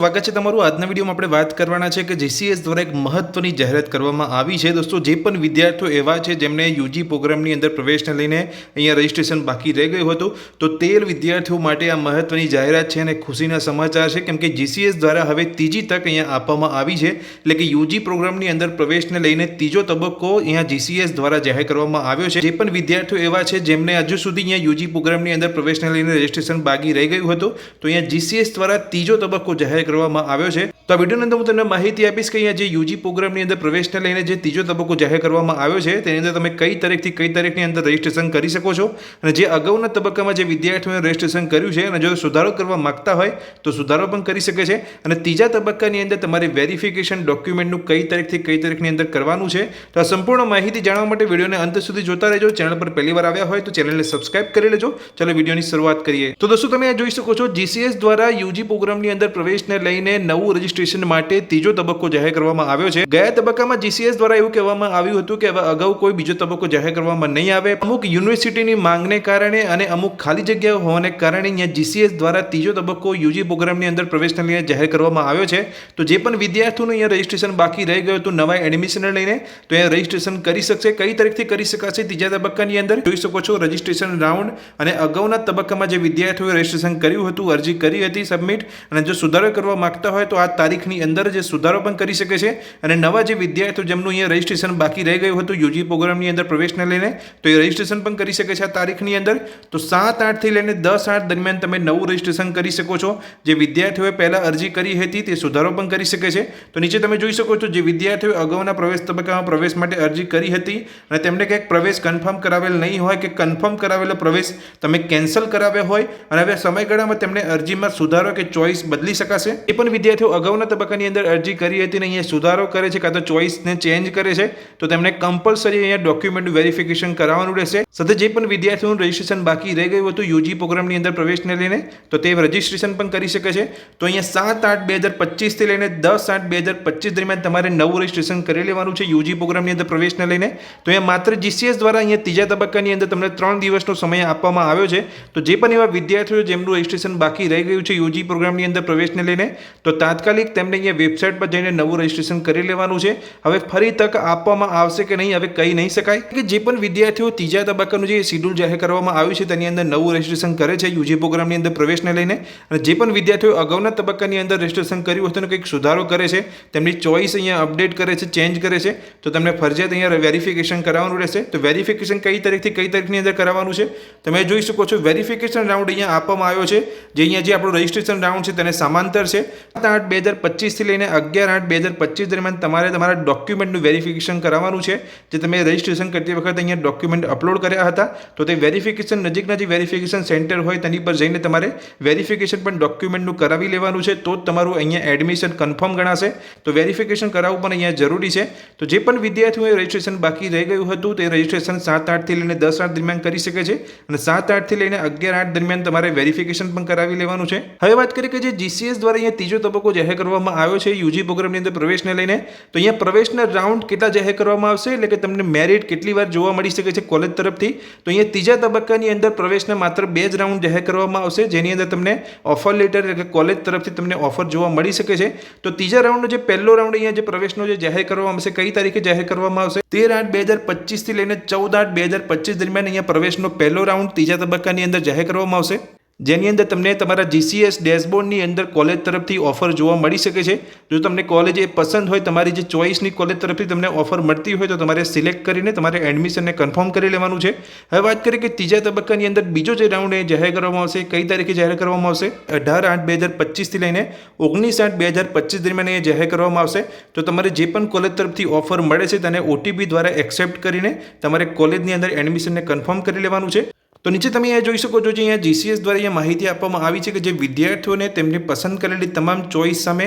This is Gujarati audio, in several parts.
સ્વાગત છે તમારું। આજના વિડીયોમાં આપણે વાત કરવાના છે કે જીસીએસ દ્વારા એક મહત્વની જાહેરાત કરવામાં આવી છે। દોસ્તો, જે પણ વિદ્યાર્થીઓ એવા છે જેમને યુજી પ્રોગ્રામની અંદર પ્રવેશને લઈને અહીંયા રજિસ્ટ્રેશન બાકી રહી ગયું હતું, તો તે વિદ્યાર્થીઓ માટે આ મહત્વની જાહેરાત છે અને ખુશીના સમાચાર છે, કેમ કે જીસીએસ દ્વારા હવે ત્રીજી તક અહીંયા આપવામાં આવી છે। એટલે કે યુજી પ્રોગ્રામની અંદર પ્રવેશને લઈને ત્રીજો તબક્કો અહીંયા જીસીએસ દ્વારા જાહેર કરવામાં આવ્યો છે। જે પણ વિદ્યાર્થીઓ એવા છે જેમને હજુ સુધી અહીંયા યુજી પ્રોગ્રામની અંદર પ્રવેશને લઈને રજિસ્ટ્રેશન બાકી રહી ગયું હતું, તો અહીંયા જીસીએસ દ્વારા ત્રીજો તબક્કો જાહેર કરવામાં આવ્યો છે। તો આ વિડીયોની અંદર હું તમને માહિતી આપીશ કે અહીંયા જે યુજી પ્રોગ્રામની અંદર પ્રવેશને લઈને જે ત્રીજો તબક્કો જાહેર કરવામાં આવ્યો છે તેની અંદર તમે કઈ તારીખથી કઈ તારીખની અંદર રજિસ્ટ્રેશન કરી શકો છો, અને જે અગાઉના તબક્કામાં જે વિદ્યાર્થીઓએ રજિસ્ટ્રેશન કર્યું છે અને જો સુધારો કરવા માંગતા હોય તો સુધારો પણ કરી શકે છે। અને ત્રીજા તબક્કાની અંદર તમારે વેરિફિકેશન ડોક્યુમેન્ટનું કઈ તારીખથી કઈ તારીખની અંદર કરવાનું છે, તો આ સંપૂર્ણ માહિતી જાણવા માટે વિડીયોને અંત સુધી જોતા રહેજો। ચેનલ પર પહેલી વાર આવ્યા હોય તો ચેનલને સબસ્ક્રાઇબ કરી લેજો। ચલો વિડીયોની શરૂઆત કરીએ। તો દોસ્તો, તમે જોઈ શકો છો જીસીએસ દ્વારા યુજી પ્રોગ્રામની અંદર પ્રવેશને લઈને નવું રજિસ્ટ્રેશન માટે ત્રીજો તબક્કો જાહેર કરવામાં આવ્યો છે। ગયા તબક્કામાં જીસીએસ દ્વારા એવું કહેવામાં આવ્યું હતું કે હવે અગાઉ કોઈ બીજો તબક્કો જાહેર કરવામાં નહીં આવે। અમુક યુનિવર્સિટીની માંગને કારણે અને અમુક ખાલી જગ્યાઓ હોવાને કારણે અહીંયા જીસીએસ દ્વારા ત્રીજો તબક્કો યુજી પ્રોગ્રામની અંદર પ્રવેશને લઈને જાહેર કરવામાં આવ્યો છે। તો જે પણ વિદ્યાર્થીઓનું અહીંયા રજિસ્ટ્રેશન બાકી રહી ગયું હતું નવા એડમિશનને લઈને, તો અહીંયા રજિસ્ટ્રેશન કરી શકશે। કઈ તારીખથી કરી શકાશે ત્રીજા તબક્કાની અંદર જોઈ શકો છો રજિસ્ટ્રેશન રાઉન્ડ, અને અગાઉના તબક્કામાં જે વિદ્યાર્થીઓએ રજિસ્ટ્રેશન કર્યું હતું, અરજી કરી હતી સબમિટ, અને જો સુધારો કરવા માંગતા હોય તો આ તારીખની અંદર જે સુધારો પણ કરી શકે છે। અને નવા જે વિદ્યાર્થીઓ જેમનું અહીંયા રજિસ્ટ્રેશન બાકી રહી ગયું હતું યુજી પ્રોગ્રામની અંદર પ્રવેશને લઈને, તો એ રજિસ્ટ્રેશન પણ કરી શકે છે આ તારીખની અંદર। તો 7-8 થી લઈને 10-8 દરમિયાન તમે નવું રજિસ્ટ્રેશન કરી શકો છો। જે વિદ્યાર્થીઓએ પહેલા અરજી કરી હતી તે સુધારો પણ કરી શકે છે। તો નીચે તમે જોઈ શકો છો જે વિદ્યાર્થીઓએ અગાઉના પ્રવેશ તબક્કામાં પ્રવેશ માટે અરજી કરી હતી અને તેમને કંઈક પ્રવેશ કન્ફર્મ કરાવેલ નહીં હોય કે કન્ફર્મ કરાવેલો પ્રવેશ તમે કેન્સલ કરાવ્યો હોય અને હવે સમયગાળામાં તેમને અરજીમાં સુધારો કે ચોઇસ બદલી શકાશે। એ પણ વિદ્યાર્થીઓ અગાઉના તબક્કાની અંદર અરજી કરી હતી ને અહીંયા સુધારો કરે છે કાં તો ચોઇસને ચેન્જ કરે છે, તો તેમને કમ્પલસરી અહીંયા ડોક્યુમેન્ટ વેરિફિકેશન કરાવવાનું રહેશે। સાથે જે પણ વિદ્યાર્થીઓનું રજિસ્ટ્રેશન બાકી રહી ગયું હતું યુજી પ્રોગ્રામની અંદર પ્રવેશને લઈને, તો તે રજિસ્ટ્રેશન પણ કરી શકે છે। તો અહીંયા 7-8-2025 થી લઈને 10-8-2025 દરમિયાન તમારે નવું રજિસ્ટ્રેશન કરી લેવાનું છે યુજી પ્રોગ્રામની અંદર પ્રવેશને લઈને। તો અહીંયા માત્ર જીસીએસ દ્વારા અહીંયા ત્રીજા તબક્કાની અંદર તમને 3 દિવસનો સમય આપવામાં આવ્યો છે। તો જે પણ એવા વિદ્યાર્થીઓ જેમનું રજિસ્ટ્રેશન બાકી રહી ગયું છે યુજી પ્રોગ્રામની અંદર પ્રવેશને લઈને, તો તાત્કાલિક તેમને અહીંયા વેબસાઇટ પર જઈને નવું રજિસ્ટ્રેશન કરી લેવાનું છે। હવે ફરી તક આપવામાં આવશે કે નહીં હવે કહી નહીં શકાય, કે જે પણ વિદ્યાર્થીઓ ત્રીજા તબક્કાનું જે શેડ્યુલ જાહેર કરવામાં આવ્યું છે તેની અંદર નવું રજિસ્ટ્રેશન કરે છે યુજી પ્રોગ્રામની અંદર પ્રવેશને લઈને, અને જે પણ વિદ્યાર્થીઓ અગાઉના તબક્કાની અંદર રજિસ્ટ્રેશન કર્યું હતું કંઈક સુધારો કરે છે, તેમની ચોઇસ અહીંયા અપડેટ કરે છે, ચેન્જ કરે છે, તો તેમને ફરજિયાત અહીંયા વેરિફિકેશન કરાવવાનું રહેશે। તો વેરિફિકેશન કઈ તારીખથી કઈ તારીખની અંદર કરાવવાનું છે તમે જોઈ શકો છો। વેરિફિકેશન રાઉન્ડ અહીંયા આપવામાં આવ્યો છે, જે અહીંયા જે આપણું રજિસ્ટ્રેશન રાઉન્ડ છે તેને સમાંતર છે। 7-8-2025 થી લઈને 11-8-2025 દરમિયાન તમારે તમારા ડોક્યુમેન્ટનું વેરિફિકેશન કરાવવાનું છે। જે તમે રજિસ્ટ્રેશન કરતી વખતે અહીંયા ડોક્યુમેન્ટ અપલોડ કર્યા હતા, તો તે વેરિફિકેશન નજીકના જે વેરિફિકેશન સેન્ટર હોય તેની પર જઈને તમારે વેરિફિકેશન પણ ડોક્યુમેન્ટનું કરાવી લેવાનું છે, તો જ તમારું અહીંયા એડમિશન કન્ફર્મ ગણાશે। તો વેરિફિકેશન કરાવવું પણ અહીંયા જરૂરી છે। તો જે પણ વિદ્યાર્થીઓએ રજિસ્ટ્રેશન બાકી રહી ગયું હતું તે રજિસ્ટ્રેશન 7-8 થી લઈને 10-8 દરમિયાન કરી શકે છે, અને 7-8 થી લઈને 11-8 દરમિયાન તમારે વેરિફિકેશન પણ કરાવી લેવાનું છે। હવે વાત કરીએ કે જે જીસીએસ દ્વારા અહીંયા ત્રીજો તબક્કો જાહેર કરવામાં આવ્યો છે યુજી પ્રોગ્રામની અંદર પ્રવેશને લઈને, તો અહીંયા પ્રવેશના રાઉન્ડ કેટલા જાહેર કરવામાં આવશે, એટલે કે તમને મેરિટ કેટલી વાર જોવા મળી શકે છે કોલેજ તરફથી। તો અહીંયા ત્રીજા તબક્કાની અંદર પ્રવેશના માત્ર 2 જ રાઉન્ડ જાહેર કરવામાં આવશે, જેની અંદર તમને ઓફર લેટર એટલે કે કોલેજ તરફથી તમને ઓફર જોવા મળી શકે છે। તો ત્રીજા રાઉન્ડનો જે પહેલો રાઉન્ડ અહીંયા જે પ્રવેશનો જે જાહેર કરવામાં આવશે કઈ તારીખે જાહેર કરવામાં આવશે 13-8-2025 થી લઈને 14-8-2025 દરમિયાન અહીંયા પ્રવેશનો પહેલો રાઉન્ડ ત્રીજા તબક્કાની અંદર જાહેર કરવામાં આવશે, જેની અંદર તમને તમારા જીસીએસ ડેશબોર્ડની અંદર કોલેજ તરફથી ઓફર જોવા મળી શકે છે। જો તમને કોલેજ એ પસંદ હોય, તમારી જે ચોઇસની કોલેજ તરફથી તમને ઓફર મળતી હોય, તો તમારે સિલેક્ટ કરીને તમારે એડમિશનને કન્ફર્મ કરી લેવાનું છે। હવે વાત કરીએ કે ત્રીજા તબક્કાની અંદર બીજો જે રાઉન્ડ એ જાહેર કરવામાં આવશે કઈ તારીખે જાહેર કરવામાં આવશે 18-8-2025 થી લઈને 19-8-2025 દરમિયાન એ જાહેર કરવામાં આવશે। તો તમારે જે પણ કોલેજ તરફથી ઓફર મળે છે તેને ઓટીપી દ્વારા એક્સેપ્ટ કરીને તમારે કોલેજની અંદર એડમિશનને કન્ફર્મ કરી લેવાનું છે। તો નીચે તમે અહીંયા જોઈ શકો છો, અહીંયા જીસીએસ દ્વારા અહીંયા માહિતી આપવામાં આવી છે કે જે વિદ્યાર્થીઓને તેમની પસંદ કરેલી તમામ ચોઇસ સામે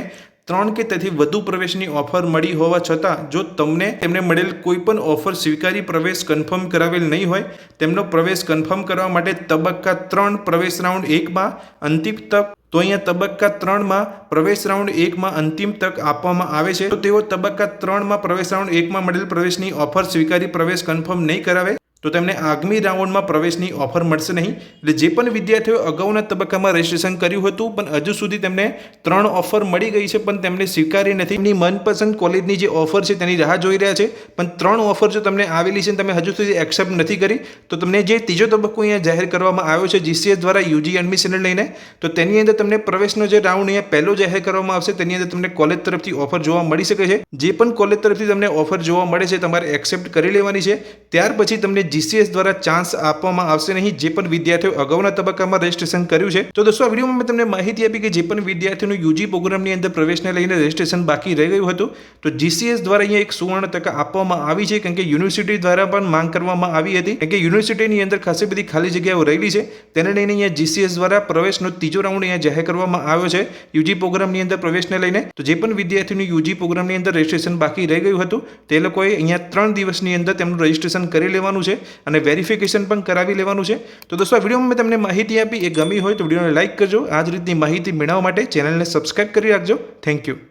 3 કે તેથી વધુ પ્રવેશની ઓફર મળી હોવા છતાં જો તેમને મળેલ કોઈ પણ ઓફર સ્વીકારી પ્રવેશ કન્ફર્મ કરાવેલ નહીં હોય, તેમનો પ્રવેશ કન્ફર્મ કરવા માટે તબક્કા 3 પ્રવેશ રાઉન્ડ 1માં અંતિમ તક, તો અહીંયા તબક્કા 3માં પ્રવેશ રાઉન્ડ 1માં અંતિમ તક આપવામાં આવે છે। તો તેઓ તબક્કા 3માં પ્રવેશ રાઉન્ડ 1માં મળેલ પ્રવેશની ઓફર સ્વીકારી પ્રવેશ કન્ફર્મ નહીં કરાવે તો તેમને આગામી રાઉન્ડમાં પ્રવેશની ઓફર મળશે નહીં. એટલે જે પણ વિદ્યાર્થીઓ અગાઉના તબક્કામાં રજીસ્ટ્રેશન કર્યું હતું પણ હજુ સુધી તેમને 3 ઓફર મળી ગઈ છે પણ તેમને સ્વીકારી નથી, એમની મનપસંદ કોલેજની જે ઓફર છે તેની રાહ જોઈ રહ્યા છે, પણ 3 ઓફર જો તમને આવેલી છે તમે હજુ સુધી એક્સેપ્ટ નથી કરી, તો તમને જે ત્રીજો તબક્કો અહીંયા જાહેર કરવામાં આવ્યો છે GCS દ્વારા યુજી એડમિશનને લઈને, તો તેની અંદર તમને પ્રવેશનો જે રાઉન્ડ અહીંયા પહેલો જાહેર કરવામાં આવશે તેની અંદર તમને કોલેજ તરફથી ઓફર જોવા મળી શકે છે. જે પણ કોલેજ તરફથી તમને ઓફર જોવા મળે છે તમારે એક્સેપ્ટ કરી લેવાની છે. ત્યાર પછી તમને GCS દ્વારા ચાન્સ આપવામાં આવશે નહીં જે પણ વિદ્યાર્થીઓ અગાઉના તબક્કામાં રજીસ્ટ્રેશન કર્યું છે. તો દોસ્તો આ વિડીયોમાં મેં તમને માહિતી આપી કે જે પણ વિદ્યાર્થીઓનું યુજી પ્રોગ્રામની અંદર પ્રવેશને લઈને રજીસ્ટ્રેશન બાકી રહી ગયું હતું તો GCS દ્વારા અહીંયા એક સુવર્ણ તક આપવામાં આવી છે, કારણ કે યુનિવર્સિટી દ્વારા પણ માંગ કરવામાં આવી હતી, કારણ કે યુનિવર્સિટીની અંદર ખાસી બધી ખાલી જગ્યાઓ રહેલી છે, તેને લઈને અહીંયા GCS દ્વારા પ્રવેશનો ત્રીજો રાઉન્ડ અહીંયા જાહેર કરવામાં આવ્યો છે યુજી પ્રોગ્રામની અંદર પ્રવેશને લઈને. તો જે પણ વિદ્યાર્થીઓનું યુજી પ્રોગ્રામની અંદર રજીસ્ટ્રેશન બાકી રહી ગયું હતું તે લોકોએ અહીંયા 3 દિવસની અંદર તેમનું રજીસ્ટ્રેશન કરી લેવાનું છે અને વેરિફિકેશન પણ કરાવી લેવાનું છે. તો દોસ્તો આ વિડીયોમાં મેં તમને માહિતી આપી, એ ગમી હોય તો વિડીયોને લાઇક કરજો. આ જ રીતની માહિતી મેળવવા માટે ચેનલને સબસ્ક્રાઇબ કરી રાખજો. Thank you.